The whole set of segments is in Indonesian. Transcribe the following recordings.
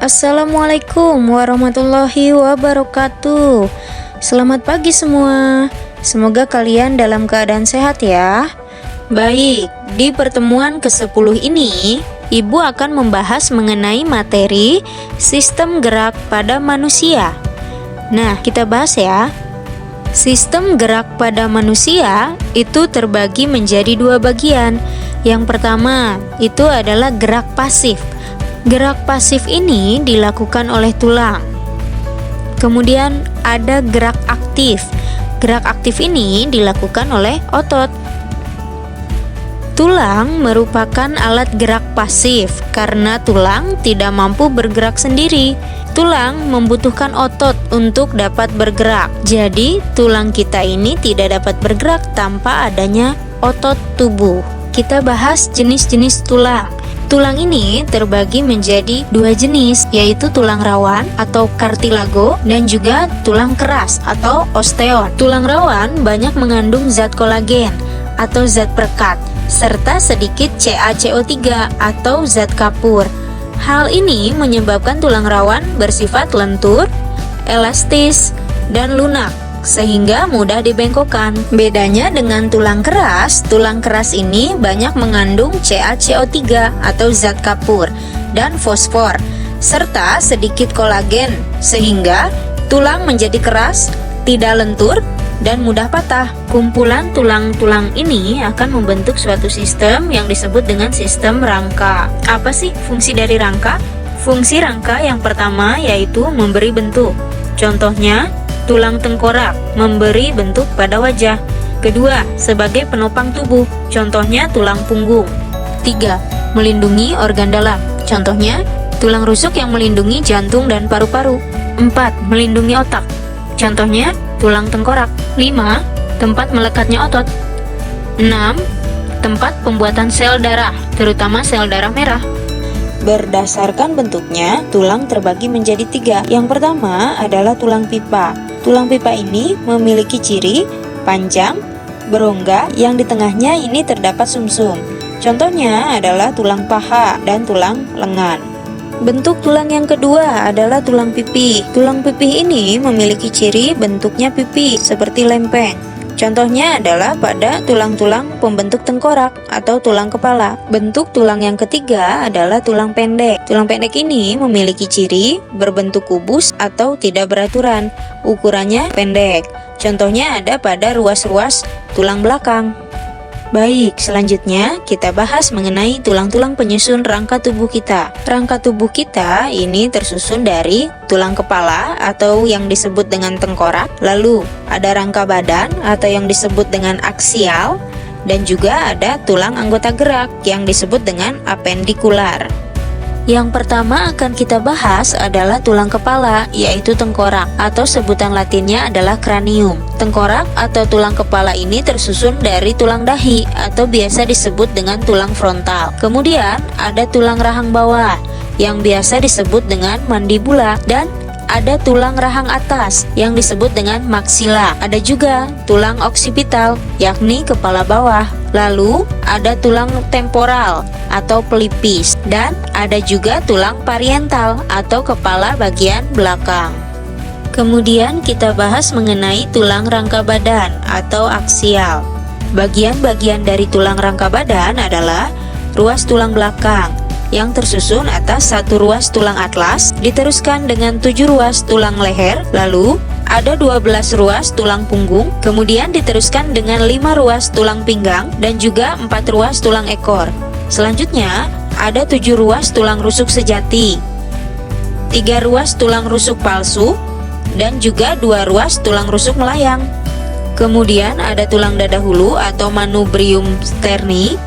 Assalamualaikum warahmatullahi wabarakatuh. Selamat pagi semua. Semoga kalian dalam keadaan sehat ya. Baik, di pertemuan ke-10 ini Ibu akan membahas mengenai materi sistem gerak pada manusia. Nah, kita bahas ya. Sistem gerak pada manusia itu terbagi menjadi dua bagian. Yang pertama, itu adalah gerak pasif. Gerak pasif ini dilakukan oleh tulang. Kemudian ada gerak aktif. Gerak aktif ini dilakukan oleh otot. Tulang merupakan alat gerak pasif karena tulang tidak mampu bergerak sendiri. Tulang membutuhkan otot untuk dapat bergerak. Jadi, tulang kita ini tidak dapat bergerak tanpa adanya otot tubuh. Kita bahas jenis-jenis tulang. Tulang ini terbagi menjadi dua jenis, yaitu tulang rawan atau kartilago dan juga tulang keras atau osteon. Tulang rawan banyak mengandung zat kolagen atau zat perekat, serta sedikit CaCO3 atau zat kapur. Hal ini menyebabkan tulang rawan bersifat lentur, elastis, dan lunak, sehingga mudah dibengkokkan. Bedanya dengan tulang keras ini banyak mengandung CaCO3 atau zat kapur dan fosfor, serta sedikit kolagen, sehingga tulang menjadi keras, tidak lentur, dan mudah patah. Kumpulan tulang-tulang ini akan membentuk suatu sistem yang disebut dengan sistem rangka. Apa sih fungsi dari rangka? Fungsi rangka yang pertama yaitu memberi bentuk. Contohnya, tulang tengkorak memberi bentuk pada wajah. Kedua, sebagai penopang tubuh. Contohnya tulang punggung. 3. Melindungi organ dalam. Contohnya tulang rusuk yang melindungi jantung dan paru-paru. 4. Melindungi otak. Contohnya tulang tengkorak. 5. Tempat melekatnya otot. 6. Tempat pembuatan sel darah, terutama sel darah merah. Berdasarkan bentuknya, tulang terbagi menjadi 3. Yang pertama adalah tulang pipa. Tulang pipa ini memiliki ciri panjang, berongga, yang di tengahnya ini terdapat sumsum. Contohnya adalah tulang paha dan tulang lengan. Bentuk tulang yang kedua adalah tulang pipih. Tulang pipih ini memiliki ciri bentuknya pipih seperti lempeng. Contohnya adalah pada tulang-tulang pembentuk tengkorak atau tulang kepala. Bentuk tulang yang ketiga adalah tulang pendek. Tulang pendek ini memiliki ciri berbentuk kubus atau tidak beraturan. Ukurannya pendek. Contohnya ada pada ruas-ruas tulang belakang. Baik, selanjutnya kita bahas mengenai tulang-tulang penyusun rangka tubuh kita. Rangka tubuh kita ini tersusun dari tulang kepala atau yang disebut dengan tengkorak, lalu ada rangka badan atau yang disebut dengan aksial, dan juga ada tulang anggota gerak yang disebut dengan apendikular. Yang pertama akan kita bahas adalah tulang kepala, yaitu tengkorak, atau sebutan latinnya adalah kranium. Tengkorak atau tulang kepala ini tersusun dari tulang dahi, atau biasa disebut dengan tulang frontal. Kemudian ada tulang rahang bawah, yang biasa disebut dengan mandibula, dan ada tulang rahang atas yang disebut dengan maksila. Ada juga tulang oksipital, yakni kepala bawah. Lalu ada tulang temporal atau pelipis, dan ada juga tulang pariental atau kepala bagian belakang. Kemudian kita bahas mengenai tulang rangka badan atau aksial. Bagian-bagian dari tulang rangka badan adalah ruas tulang belakang yang tersusun atas satu ruas tulang atlas, diteruskan dengan 7 ruas tulang leher, lalu ada 12 ruas tulang punggung, kemudian diteruskan dengan 5 ruas tulang pinggang, dan juga 4 ruas tulang ekor. Selanjutnya, ada 7 ruas tulang rusuk sejati, 3 ruas tulang rusuk palsu, dan juga 2 ruas tulang rusuk melayang. Kemudian ada tulang dada hulu atau manubrium sterni,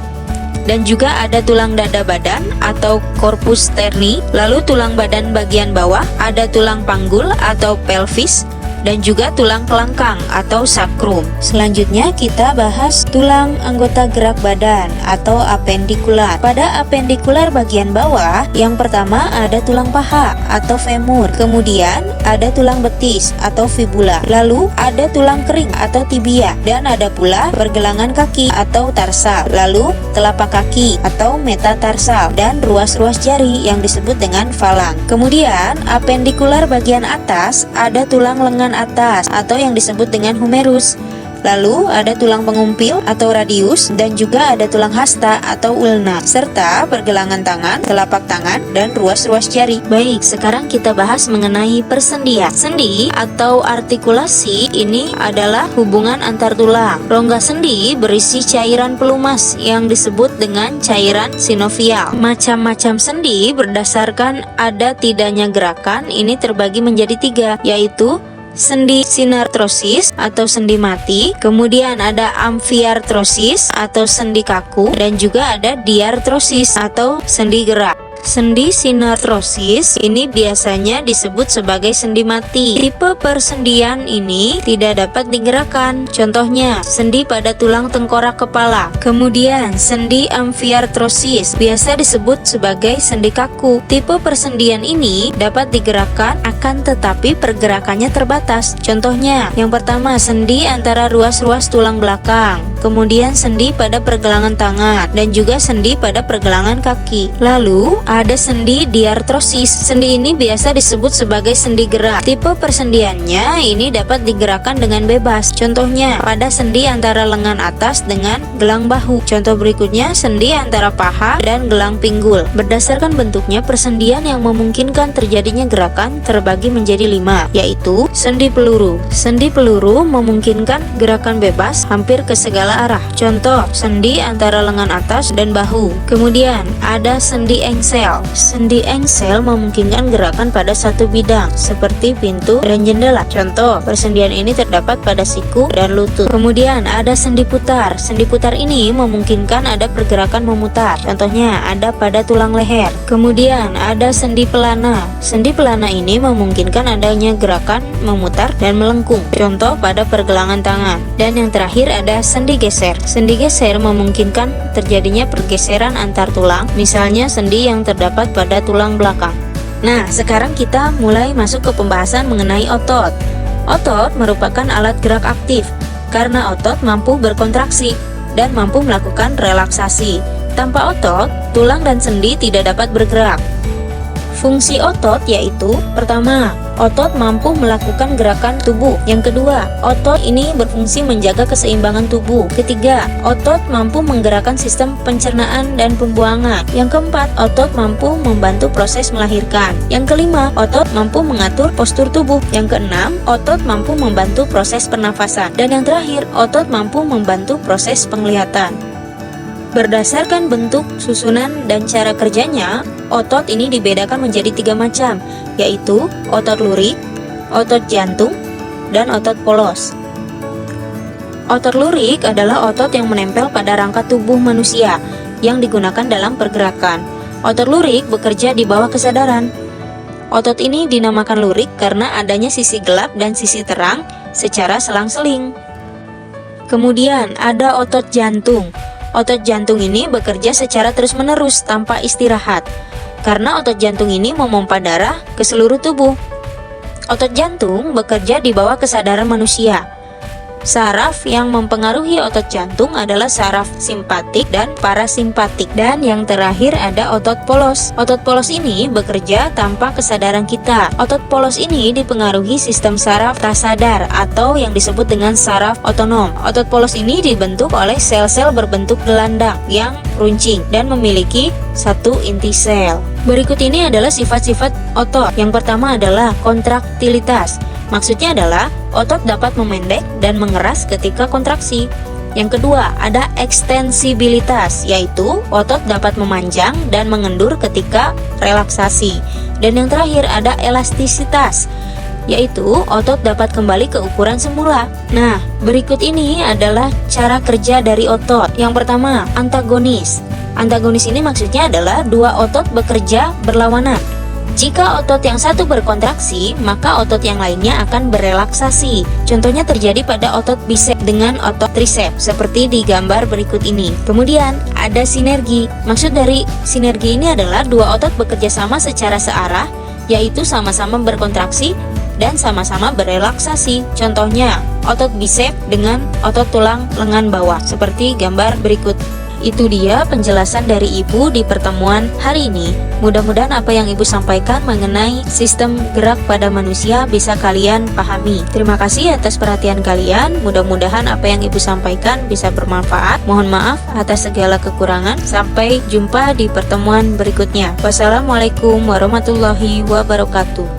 dan juga ada tulang dada badan atau corpus sterni. Lalu tulang badan bagian bawah ada tulang panggul atau pelvis, dan juga tulang kelangkang atau sakrum. Selanjutnya kita bahas tulang anggota gerak badan atau apendikular. Pada apendikular bagian bawah, yang pertama ada tulang paha atau femur, kemudian ada tulang betis atau fibula, lalu ada tulang kering atau tibia, dan ada pula pergelangan kaki atau tarsal, lalu telapak kaki atau metatarsal, dan ruas-ruas jari yang disebut dengan falang. Kemudian apendikular bagian atas ada tulang lengan atas atau yang disebut dengan humerus. Lalu ada tulang pengumpil atau radius, dan juga ada tulang hasta atau ulna, serta pergelangan tangan, telapak tangan, dan ruas-ruas jari. Baik, sekarang kita bahas mengenai persendian. Sendi atau artikulasi ini adalah hubungan antar tulang. Rongga sendi berisi cairan pelumas yang disebut dengan cairan sinovial. Macam-macam sendi berdasarkan ada tidaknya gerakan ini terbagi menjadi 3, yaitu sendi sinartrosis atau sendi mati, kemudian ada amfiartrosis atau sendi kaku, dan juga ada diartrosis atau sendi gerak. Sendi sinartrosis ini biasanya disebut sebagai sendi mati. Tipe persendian ini tidak dapat digerakkan. Contohnya, sendi pada tulang tengkorak kepala. Kemudian, sendi amfiartrosis biasa disebut sebagai sendi kaku. Tipe persendian ini dapat digerakkan akan tetapi pergerakannya terbatas. Contohnya, yang pertama sendi antara ruas-ruas tulang belakang, kemudian sendi pada pergelangan tangan, dan juga sendi pada pergelangan kaki. Lalu ada sendi diartrosis. Sendi ini biasa disebut sebagai sendi gerak. Tipe persendiannya ini dapat digerakkan dengan bebas. Contohnya pada sendi antara lengan atas dengan gelang bahu. Contoh berikutnya sendi antara paha dan gelang pinggul. Berdasarkan bentuknya, persendian yang memungkinkan terjadinya gerakan terbagi menjadi 5, yaitu sendi peluru. Sendi peluru memungkinkan gerakan bebas hampir ke segala arah. Contoh sendi antara lengan atas dan bahu. Kemudian ada sendi engsel. Sendi engsel memungkinkan gerakan pada satu bidang seperti pintu dan jendela. Contoh persendian ini terdapat pada siku dan lutut. Kemudian ada sendi putar. Sendi putar ini memungkinkan ada pergerakan memutar. Contohnya ada pada tulang leher. Kemudian ada sendi pelana. Sendi pelana ini memungkinkan adanya gerakan memutar dan melengkung. Contoh pada pergelangan tangan. Dan yang terakhir ada sendi geser. Sendi geser memungkinkan terjadinya pergeseran antar tulang, misalnya sendi yang terdapat pada tulang belakang. Nah, sekarang kita mulai masuk ke pembahasan mengenai otot. Otot merupakan alat gerak aktif karena otot mampu berkontraksi dan mampu melakukan relaksasi. Tanpa otot, tulang dan sendi tidak dapat bergerak. Fungsi otot yaitu: pertama, otot mampu melakukan gerakan tubuh. Yang kedua, otot ini berfungsi menjaga keseimbangan tubuh. Ketiga, otot mampu menggerakkan sistem pencernaan dan pembuangan. Yang keempat, otot mampu membantu proses melahirkan. Yang kelima, otot mampu mengatur postur tubuh. Yang keenam, otot mampu membantu proses pernafasan. Dan yang terakhir, otot mampu membantu proses penglihatan. Berdasarkan bentuk, susunan, dan cara kerjanya, otot ini dibedakan menjadi 3 macam, yaitu otot lurik, otot jantung, dan otot polos. Otot lurik adalah otot yang menempel pada rangka tubuh manusia yang digunakan dalam pergerakan. Otot lurik bekerja di bawah kesadaran. Otot ini dinamakan lurik karena adanya sisi gelap dan sisi terang secara selang-seling. Kemudian ada otot jantung. Otot jantung ini bekerja secara terus-menerus tanpa istirahat, karena otot jantung ini memompa darah ke seluruh tubuh. Otot jantung bekerja di bawah kesadaran manusia. Saraf yang mempengaruhi otot jantung adalah saraf simpatik dan parasimpatik. Dan yang terakhir ada otot polos. Otot polos ini bekerja tanpa kesadaran kita. Otot polos ini dipengaruhi sistem saraf tak sadar atau yang disebut dengan saraf otonom. Otot polos ini dibentuk oleh sel-sel berbentuk gelandang yang runcing dan memiliki satu inti sel. Berikut ini adalah sifat-sifat otot. Yang pertama adalah kontraktilitas. Maksudnya adalah otot dapat memendek dan mengeras ketika kontraksi. Yang kedua, ada ekstensibilitas, yaitu otot dapat memanjang dan mengendur ketika relaksasi. Dan yang terakhir ada elastisitas, yaitu otot dapat kembali ke ukuran semula. Nah, berikut ini adalah cara kerja dari otot. Yang pertama, antagonis. Antagonis ini maksudnya adalah dua otot bekerja berlawanan. Jika otot yang satu berkontraksi, maka otot yang lainnya akan berelaksasi. Contohnya terjadi pada otot bisep dengan otot triceps, seperti di gambar berikut ini. Kemudian, ada sinergi. Maksud dari sinergi ini adalah dua otot bekerja sama secara searah, yaitu sama-sama berkontraksi dan sama-sama berelaksasi. Contohnya, otot bisep dengan otot tulang lengan bawah, seperti gambar berikut. Itu dia penjelasan dari Ibu di pertemuan hari ini. Mudah-mudahan apa yang Ibu sampaikan mengenai sistem gerak pada manusia bisa kalian pahami. Terima kasih atas perhatian kalian. Mudah-mudahan apa yang Ibu sampaikan bisa bermanfaat. Mohon maaf atas segala kekurangan. Sampai jumpa di pertemuan berikutnya. Wassalamualaikum warahmatullahi wabarakatuh.